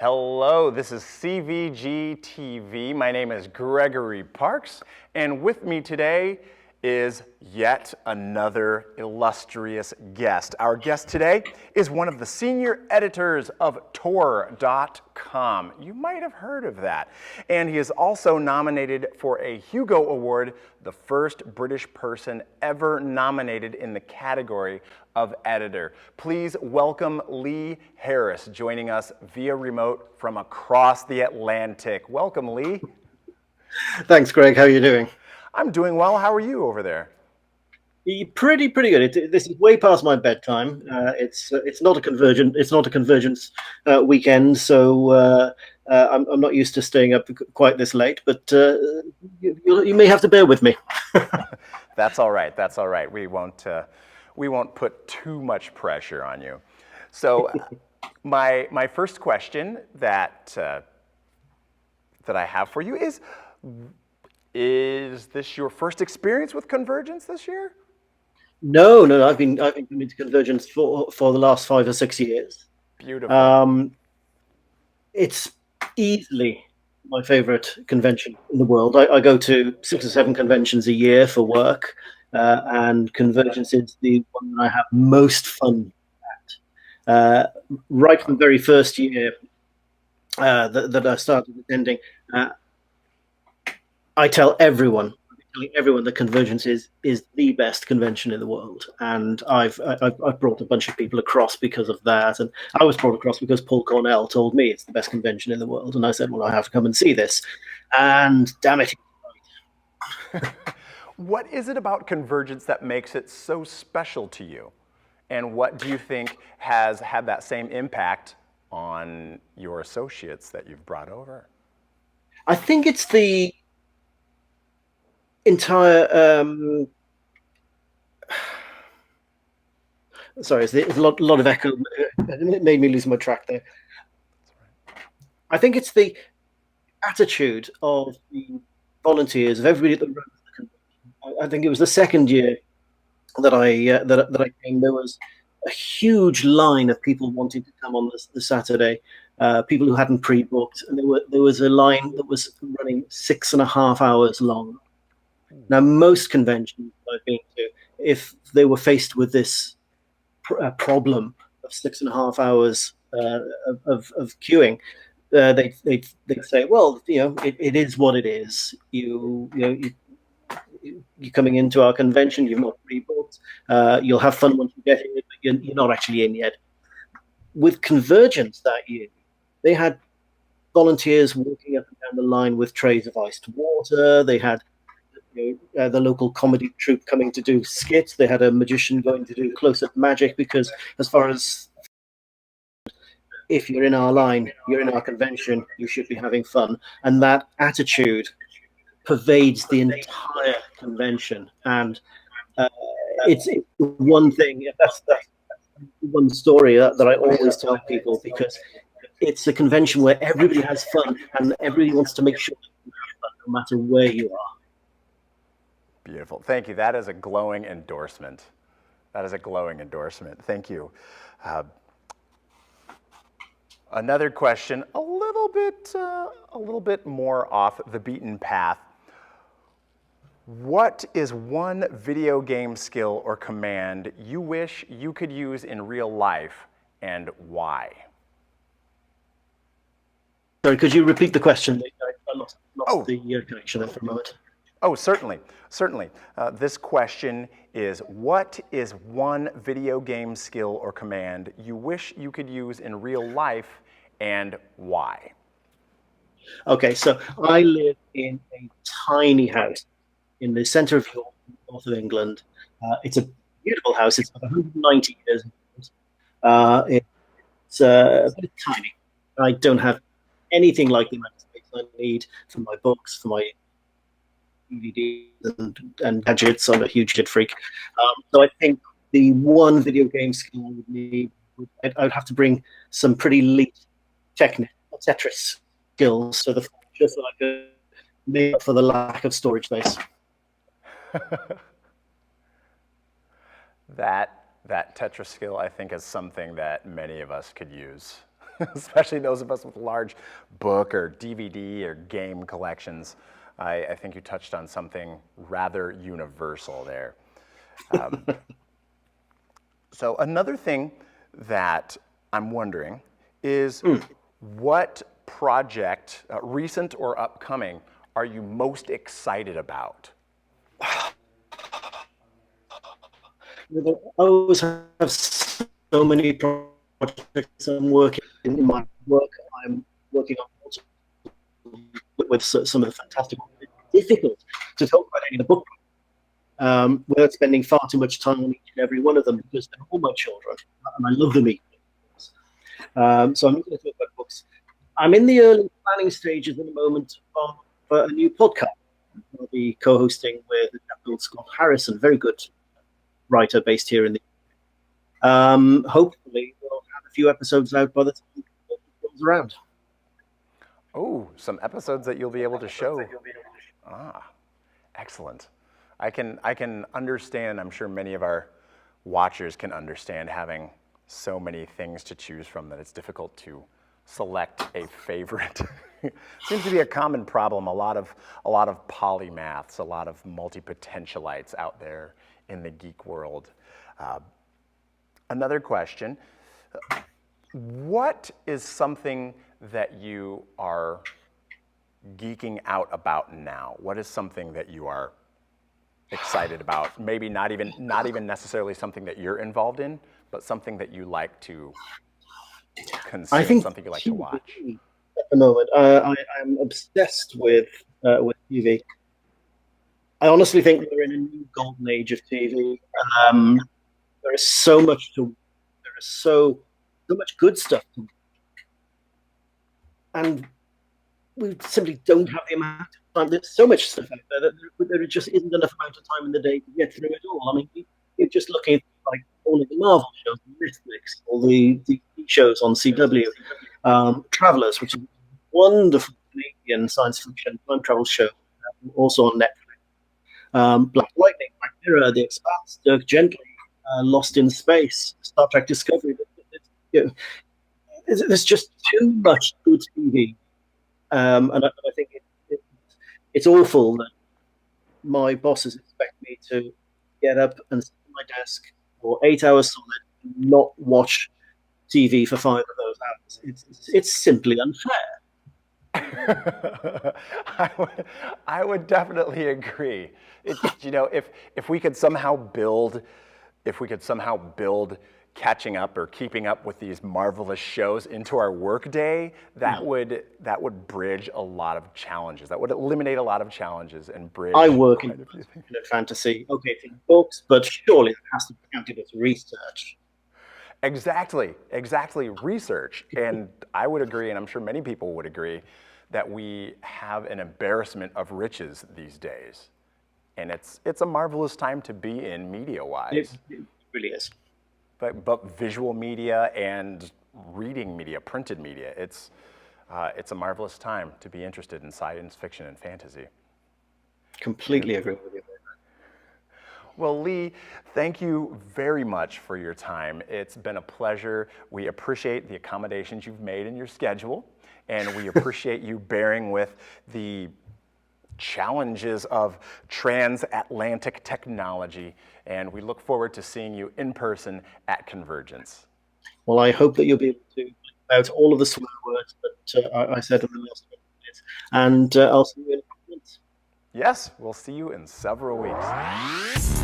Hello, this is CVG-TV. My name is Gregory Parks, and with me today is yet another illustrious guest. Our guest today is one of the senior editors of Tor.com. You might have heard of that. And he is also nominated for a Hugo Award, the first British person ever nominated in the category of editor. Please welcome Lee Harris, joining us via remote from across the Atlantic. Welcome, Lee. Thanks, Greg. How are you doing? I'm doing well. How are you over there? Pretty good. This is way past my bedtime. It's not a convergence weekend, so I'm not used to staying up quite this late. But you may have to bear with me. That's all right. That's all right. We won't put too much pressure on you. So, my first question that I have for you is this your first experience with CONvergence this year? No. I've been coming to CONvergence for the last 5 or 6 years. Beautiful. It's easily my favorite convention in the world. I go to 6 or 7 conventions a year for work, and CONvergence is the one that I have most fun at. Right from the very first year that I started attending, I tell everyone that CONvergence is the best convention in the world, and I've brought a bunch of people across because of that, and I was brought across because Paul Cornell told me it's the best convention in the world, and I said, well, I have to come and see this, and damn it. What is it about CONvergence that makes it so special to you, and what do you think has had that same impact on your associates that you've brought over? I think it's the entire sorry, there's a lot of echo. It made me lose my track there. I think it's the attitude of the volunteers, of everybody that runs the convention. I think it was the second year that I came. There was a huge line of people wanting to come on the Saturday, people who hadn't pre-booked, and there was a line that was running 6.5 hours long. Now, most conventions I've been to, if they were faced with this problem of 6.5 hours of queuing, they'd say, well, it is what it is. You're coming into our convention, you've not pre-booked. You'll have fun once you get here, but you're not actually in yet. With CONvergence that year, they had volunteers walking up and down the line with trays of iced water. They had the local comedy troupe coming to do skits. They had a magician going to do close-up magic, because as far as if you're in our line, you're in our convention, you should be having fun. And that attitude pervades the entire convention. And it's one thing, that's one story that I always tell people, because it's a convention where everybody has fun and everybody wants to make sure you have fun no matter where you are. Beautiful. Thank you. That is a glowing endorsement. That is a glowing endorsement. Thank you. Another question, a little bit more off the beaten path. What is one video game skill or command you wish you could use in real life, and why? Sorry, could you repeat the question? I lost the connection there for a moment. Oh, certainly. This question is, what is one video game skill or command you wish you could use in real life, and why? Okay, so I live in a tiny house in the centre of York, north of England. It's a beautiful house. It's about 190 years old. It's a bit tiny. I don't have anything like the amount of space I need for my books, for my DVDs and gadgets. I'm a huge kid freak. So I think the one video game skill I would need, I would have to bring some pretty elite Tetris skills to the just so I could make up for the lack of storage space. That Tetris skill, I think, is something that many of us could use. especially those of us with large book or DVD or game collections. I think you touched on something rather universal there. So another thing that I'm wondering is what project, recent or upcoming, are you most excited about? I always have so many projects I'm working in my work. I'm working on with some of the fantastic, difficult to talk about any of the book without spending far too much time on each and every one of them because they're all my children and I love them equally. So I'm not going to talk about books. I'm in the early planning stages at the moment for a new podcast. I'll be co-hosting with a chap called Scott Harrison, very good writer based here in the hopefully we'll have a few episodes out by the time it comes around. Oh, some episodes that you'll be able to show. Ah, excellent. I can understand, I'm sure many of our watchers can understand having so many things to choose from that it's difficult to select a favorite. Seems to be a common problem. A lot of polymaths, a lot of multi-potentialites out there in the geek world. Another question, what is something that you are geeking out about now? What is something that you are excited about? Maybe not even necessarily something that you're involved in, but something that you like to consume, something you like to watch. At the moment, I'm obsessed with TV. I honestly think we're in a new golden age of TV. There is so much there is so much good stuff to watch. And we simply don't have the amount of time. There's so much stuff out there that there just isn't enough amount of time in the day to get through it all. I mean, you're just looking at like all of the Marvel shows on Netflix, all the shows on CW, Travelers, which is a wonderful Canadian science fiction time travel show, also on Netflix. Black Lightning, Black Mirror, The Expanse, Dirk Gently, Lost in Space, Star Trek Discovery. There's just too much good TV. And I think it's awful that my bosses expect me to get up and sit at my desk for 8 hours solid and not watch TV for 5 of those hours. It's simply unfair. I would definitely agree. If we could somehow build catching up or keeping up with these marvelous shows into our workday, that would bridge a lot of challenges. That would eliminate a lot of challenges and bridge. I work in fantasy, okay, in books, but surely it has to be counted as research. Exactly, research. And I would agree, and I'm sure many people would agree, that we have an embarrassment of riches these days. And it's a marvelous time to be in media-wise. It really is. But visual media and reading media, printed media, it's a marvelous time to be interested in science fiction and fantasy. Completely agree with you. Well, Lee, thank you very much for your time. It's been a pleasure. We appreciate the accommodations you've made in your schedule, and we appreciate you bearing with the challenges of transatlantic technology, and we look forward to seeing you in person at CONvergence. Well, I hope that you'll be able to out all of the swear words that I said in the last minutes, and I'll see you in a couple months. Yes, we'll see you in several weeks.